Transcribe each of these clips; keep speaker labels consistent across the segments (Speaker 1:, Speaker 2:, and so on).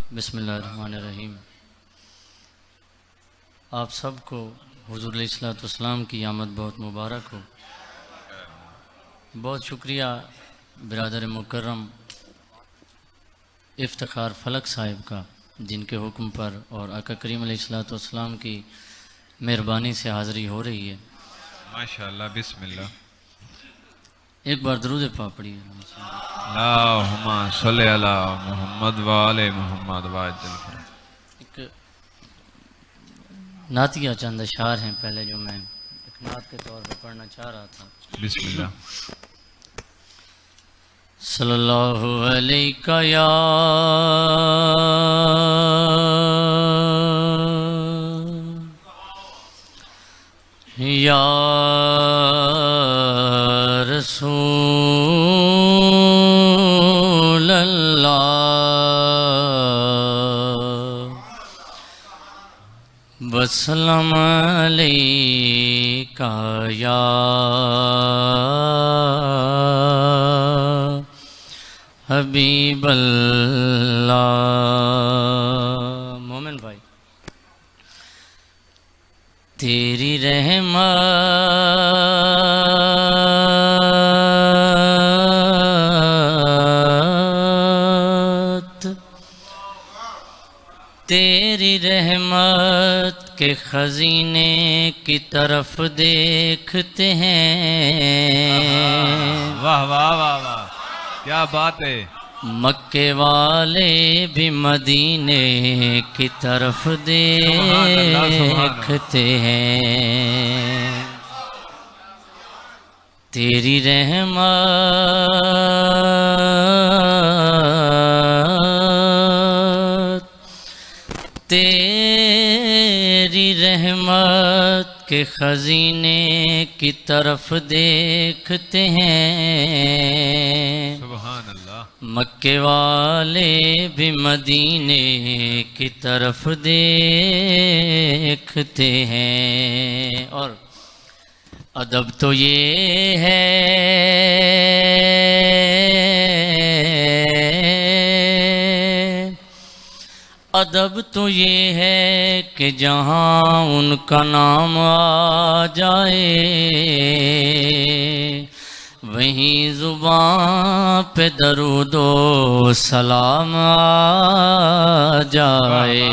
Speaker 1: बिस्मिल्लाहिर्रहमानिर्रहीम। आप सबको हुज़ूर अलैहिस्सलाम की आमद बहुत मुबारक हो। बहुत शुक्रिया बिरादर मुकर्रम इफ्तिखार फलक साहिब का, जिनके हुक्म पर और आका करीम अलैहिस्सलाम की मेहरबानी से हाज़री हो रही है।
Speaker 2: माशाअल्लाह, बिस्मिल्लाह।
Speaker 1: एक बार दरूद पाक पढ़िए।
Speaker 2: अल्लाहुम्मा सल्ली अला मुहम्मद व आले मुहम्मद वाजल।
Speaker 1: एक नातिया चंद अशार हैं पहले जो मैं एक नात के तौर पर पढ़ना चाह रहा था।
Speaker 2: बिस्मिल्लाह।
Speaker 1: सल्लल्लाहु अलैका या रसूल अल्लाह वसल्लम अलैका या हबीबल्लाह। मोमिन भाई, तेरी रहमत के खजीने की तरफ देखते हैं।
Speaker 2: वाह वाह वाह वाह, क्या बात है।
Speaker 1: मक्के वाले भी मदीने की तरफ देखते हैं। तेरी रहमत के खजीने की तरफ देखते हैं।
Speaker 2: सुभान अल्लाह।
Speaker 1: मक्के वाले भी मदीने की तरफ देखते हैं। और अदब तो ये है अदब तो ये है कि जहाँ उनका नाम आ जाए वहीं ज़ुबान पे दरूदो सलाम आ जाए।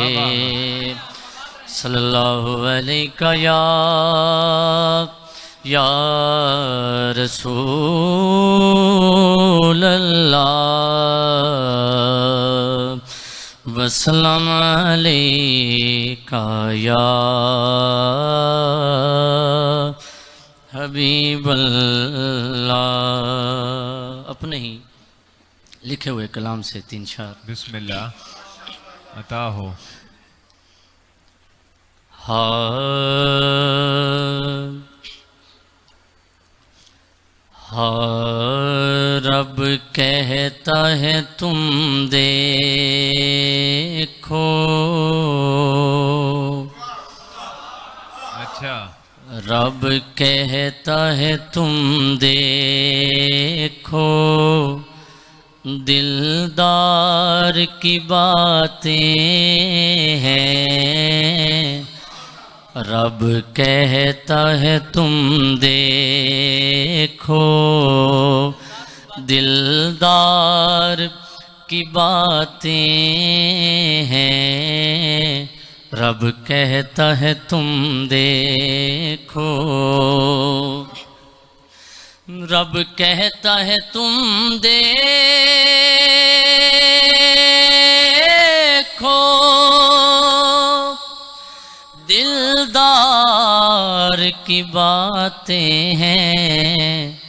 Speaker 1: सल्लल्लाहु अलैका या रसूल अल्लाह वसल्लम अलैका या हबीबल्लाह। अपने ही लिखे हुए कलाम से तीन शार।
Speaker 2: बिस्मिल्लाह अता हो।
Speaker 1: रब कहता है तुम देखो।
Speaker 2: अच्छा।
Speaker 1: रब कहता है तुम देखो, दिलदार की बातें हैं। रब कहता है तुम देखो, दिलदार की बातें हैं। रब कहता है तुम देखो। रब कहता है तुम देखो, दिलदार की बातें हैं।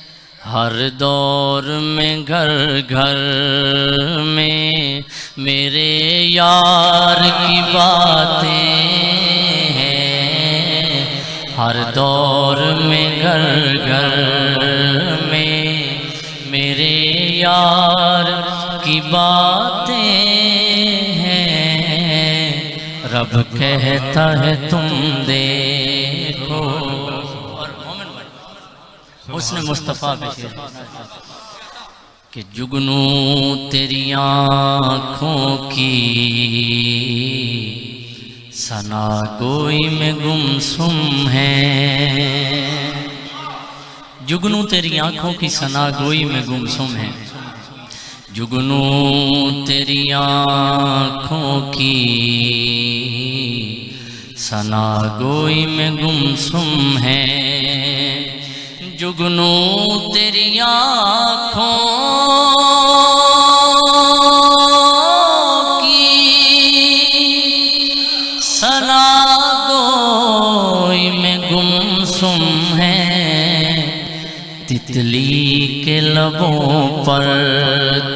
Speaker 1: हर दौर में घर घर में मेरे यार की बातें हैं। हर दौर में घर घर में मेरे यार की बातें हैं। रब कहता है तुम देखो। और मोमिन भाई, उसने मुस्तफ़ा पे शेर कि जुगनू तेरी आँखों की सना गोई में गुमसुम है। जुगनू तेरी आँखों की सना गोई में गुमसुम है। जुगनू तेरी आँखों की सना गोई में गुमसुम है। जुगनू तेरी आँखों की सना गोई में गुमसुम है। तितली के लबों पर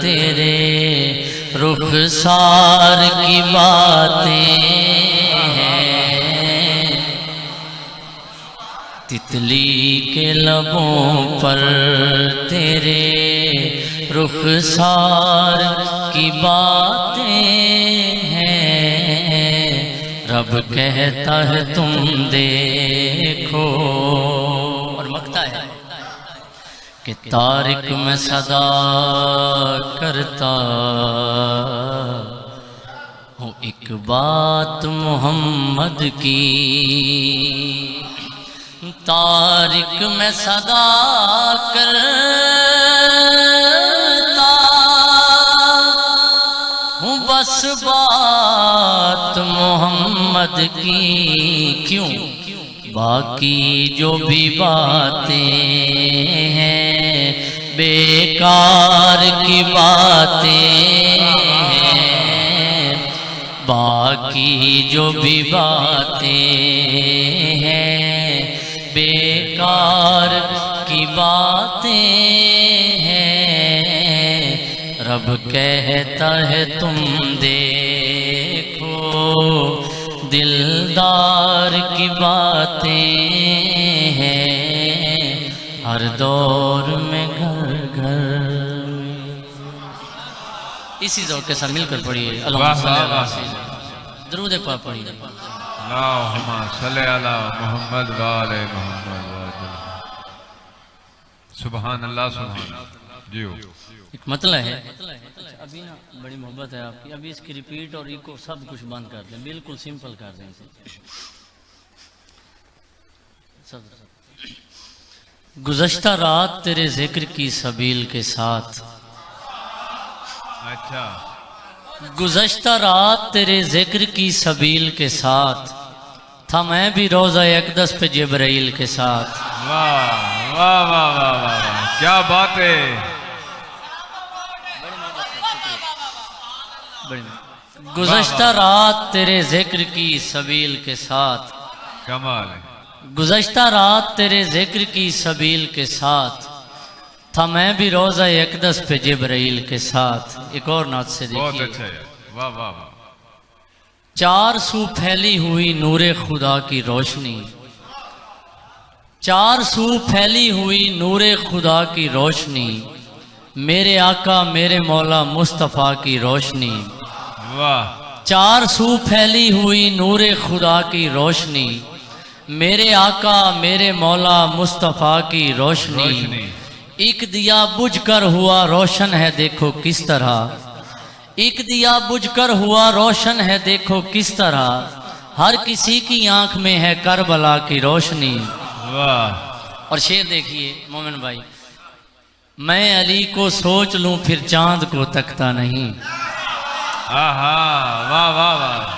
Speaker 1: तेरे रुखसार की बातें हैं। तितली के लबों पर तेरे रुखसार की बातें हैं। रब कहता है तुम देखो और मकता है कि तारिक में सदा करता हूँ एक बात मोहम्मद की। तारिक में सदा करता हूँ बस बात मोहम्मद की। क्यों? बाकी जो भी बातें हैं बेकार की बातें हैं। बाकी जो भी बातें हैं बेकार की बातें हैं। रब कहता है तुम देखो दिलदार की बातें हैं। हर दौर में घर घर में। इसी दौर के साथ मिलकर पढ़िए। दरूद पाक पढ़िए।
Speaker 2: अल्लाहुम्मा सल्ली अला मुहम्मद व आले मुहम्मद। सुभान अल्लाह सुभान अल्लाह। जी
Speaker 1: एक मतलब है अभी ना बड़ी मोहब्बत है आपकी। अभी इसकी रिपीट और इको सब कुछ बंद कर दें, बिल्कुल सिंपल कर दें इसे। सब गुज़श्ता रात तेरे जिक्र की सबील के साथ।
Speaker 2: अच्छा।
Speaker 1: गुज़श्ता रात तेरे जिक्र की सबील के साथ था मैं भी रोज़ा अक़दस पे जिब्राइल के साथ।
Speaker 2: वाह वाह वाह वाह वाह, क्या बात है।
Speaker 1: गुज़श्ता रात तेरे जिक्र की सबील के साथ।
Speaker 2: कमाल है।
Speaker 1: गुज़श्ता रात तेरे जिक्र की सबील के साथ था मैं भी रोज़ा अक़दस पे जिब्राइल के साथ। एक और नात से देखिए।
Speaker 2: बहुत अच्छा है। वाह वाह वाह।
Speaker 1: चार सू फैली हुई नूरे खुदा की रोशनी। चार सू फैली हुई नूरे खुदा की रोशनी। मेरे आका मेरे मौला मुस्तफ़ा की रोशनी।
Speaker 2: वाह।
Speaker 1: चार सू फैली हुई नूरे खुदा की रोशनी। मेरे आका मेरे मौला मुस्तफ़ा की रोशनी। एक दिया बुझकर हुआ रोशन है देखो किस तरह। एक दिया बुझकर हुआ रोशन है देखो किस तरह। हर किसी की आंख में है करबला की रोशनी।
Speaker 2: वाह।
Speaker 1: और शेर देखिए मोमिन भाई। मैं अली को सोच लूं फिर चांद को तकता नहीं।
Speaker 2: आहा वाह वाह वाह।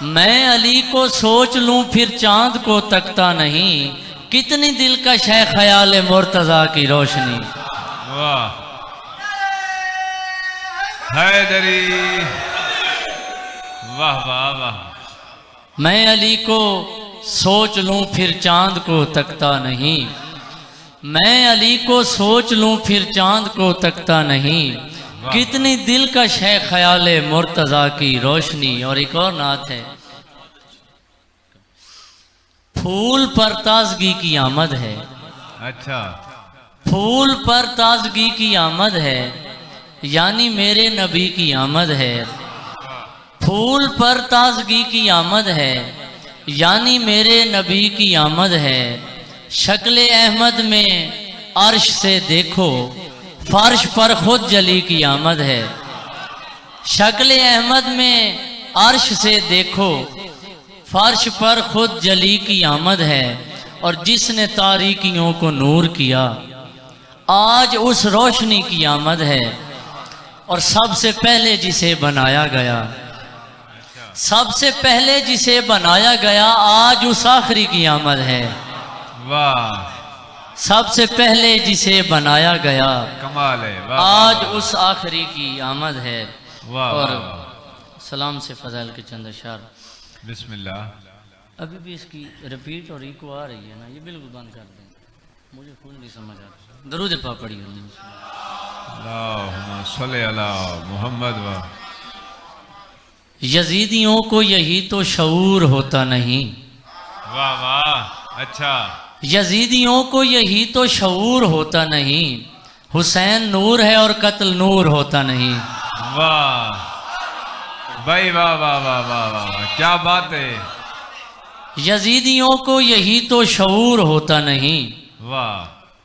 Speaker 1: मैं अली को सोच लूं फिर चांद को तकता नहीं। कितनी दिलकश है ख्याल मुर्तज़ा की रोशनी।
Speaker 2: वाह। हैदरी। वाह वाह वाह।
Speaker 1: मैं अली को सोच लूं फिर चांद को तकता नहीं। मैं अली को सोच लूं फिर चांद को तकता नहीं। कितनी दिलकश है ख्याल मुर्तज़ा की रोशनी। और एक और नात है। फूल पर ताजगी की आमद है।
Speaker 2: अच्छा।
Speaker 1: फूल पर ताजगी की आमद है यानी मेरे नबी की आमद है। फूल पर ताजगी की आमद है यानी मेरे नबी की आमद है। शक्ल अहमद में अर्श से देखो फर्श पर खुद जली की आमद है। शक्ल अहमद में अर्श से देखो, फर्श पर खुद जली की आमद है। और जिसने तारीकियों को नूर किया, आज उस रोशनी की आमद है। और सबसे पहले जिसे बनाया गया, सबसे पहले जिसे बनाया गया, आज उस आखिरी की आमद है।
Speaker 2: वाह,
Speaker 1: सबसे पहले जिसे बनाया गया,
Speaker 2: कमाल है। वाह,
Speaker 1: आज
Speaker 2: वाह,
Speaker 1: उस आखिरी की आमद है।
Speaker 2: वाह,
Speaker 1: और
Speaker 2: वाह, वाह।
Speaker 1: सलाम से फजाइल के चंद अशार।
Speaker 2: बिस्मिल्लाह।
Speaker 1: अभी भी इसकी रिपीट और इको आ रही है ना, ये बिल्कुल बंद कर दें, मुझे खुद नहीं समझ आता। दरूद पाक पढ़िए।
Speaker 2: अल्लाहुम्मा सल्ली अला मुहम्मद व।
Speaker 1: यजीदियों को यही तो शऊर होता नहीं।
Speaker 2: वाह वाह, अच्छा।
Speaker 1: यजीदियों को यही तो शऊर होता नहीं। हुसैन नूर है और कत्ल नूर होता नहीं।
Speaker 2: वाह भाई, वाह वाह वाह वाह वाह, क्या बात है।
Speaker 1: यजीदियों को यही तो शऊर होता नहीं।
Speaker 2: वाह,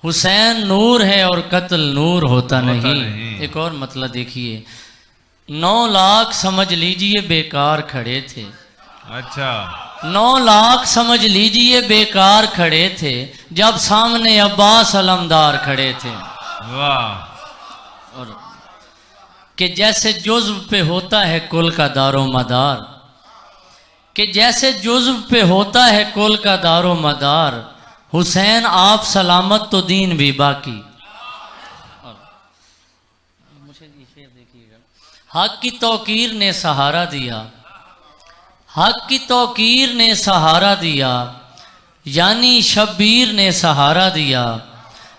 Speaker 1: हुसैन नूर है और कत्ल नूर होता नहीं।
Speaker 2: नहीं।
Speaker 1: एक और मतलब देखिए, 9 लाख समझ लीजिए बेकार खड़े थे।
Speaker 2: अच्छा।
Speaker 1: 9 लाख समझ लीजिए बेकार खड़े थे, जब सामने अब्बास अलमदार खड़े थे।
Speaker 2: वाह।
Speaker 1: और कि जैसे जुज़्व पे होता है कुल का दारो मदार, कि जैसे जुज़्व पे होता है कुल का दारो मदार, हुसैन आप सलामत तो दीन भी बाकी। मुझे ये शेर देखिएगा। हक की तौकीर ने सहारा दिया, हक की तौकीर ने सहारा दिया, यानी शब्बीर ने सहारा दिया।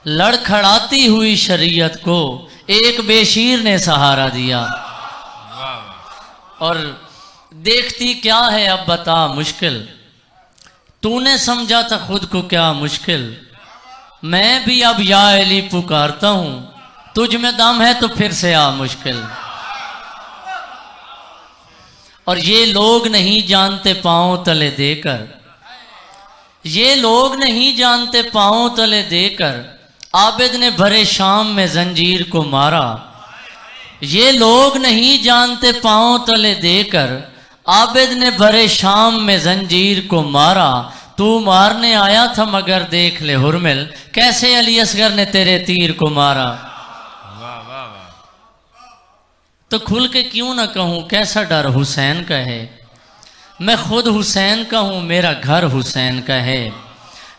Speaker 1: लड़खड़ाती हुई शरीयत को एक बेशीर ने सहारा दिया। और देखती क्या है अब बता मुश्किल, तूने समझा था खुद को क्या मुश्किल। मैं भी अब या अली पुकारता हूँ, तुझ में दम है तो फिर से आ मुश्किल। और ये लोग नहीं जानते पांव तले देकर, ये लोग नहीं जानते पांव तले देकर, आबिद ने भरे शाम में जंजीर को मारा। ये लोग नहीं जानते पांव तले देकर, आबिद ने भरे शाम में जंजीर को मारा। तू मारने आया था मगर देख ले हुरमिल, कैसे अली असगर ने तेरे तीर को मारा।
Speaker 2: वाह वाह वाह।
Speaker 1: तो खुल के क्यों ना कहूँ कैसा डर हुसैन का है। मैं खुद हुसैन का हूँ, मेरा घर हुसैन का है।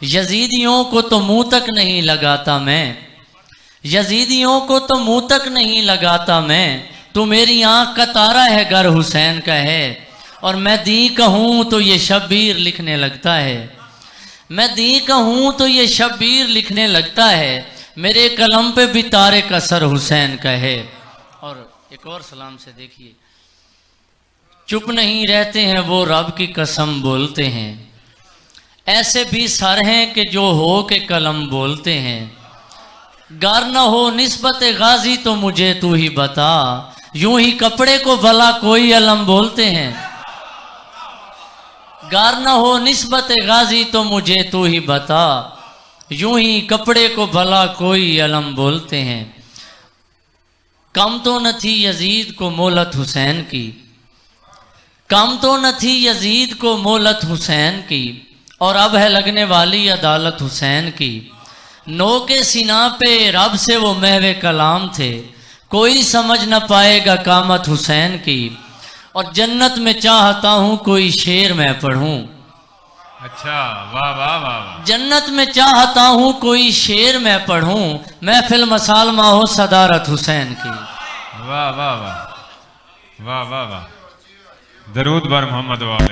Speaker 1: यजीदियों को तो मुंह तक नहीं लगाता मैं, यजीदियों को तो मुंह तक नहीं लगाता मैं। तू मेरी आंख का तारा है, घर हुसैन का है। और मैं दी कहूँ तो ये शब्बीर लिखने लगता है, मैं दी कहूँ तो ये शब्बीर लिखने लगता है। मेरे कलम पे भी तारे का सर हुसैन का है। और एक और सलाम से देखिए, चुप नहीं रहते हैं वो रब की कसम बोलते हैं। ऐसे भी सर हैं कि जो हो के कलम बोलते हैं। गर न हो निस्बत गाजी तो मुझे तू ही बता, यूं ही कपड़े को भला कोई अलम बोलते हैं। गर न हो निस्बत गाजी तो मुझे तू ही बता, यूं ही कपड़े को भला कोई अलम बोलते हैं। कम तो न थी यजीद को मोहलत हुसैन की, कम तो न थी यजीद को मोहलत हुसैन की। और अब है लगने वाली अदालत हुसैन की। नो के सीना पे रब से वो महवे कलाम थे, कोई समझ न पाएगा कामत हुसैन की। और जन्नत में चाहता हूँ कोई शेर मैं पढ़ूं।
Speaker 2: अच्छा, वाह वाह वाह।
Speaker 1: जन्नत में चाहता हूँ कोई शेर मैं पढ़ूं, महफिल मसालमा हो सदारत हुसैन की।
Speaker 2: वाह वाह वाह वाह वाह वाह। दरूद बर मोहम्मद वाले।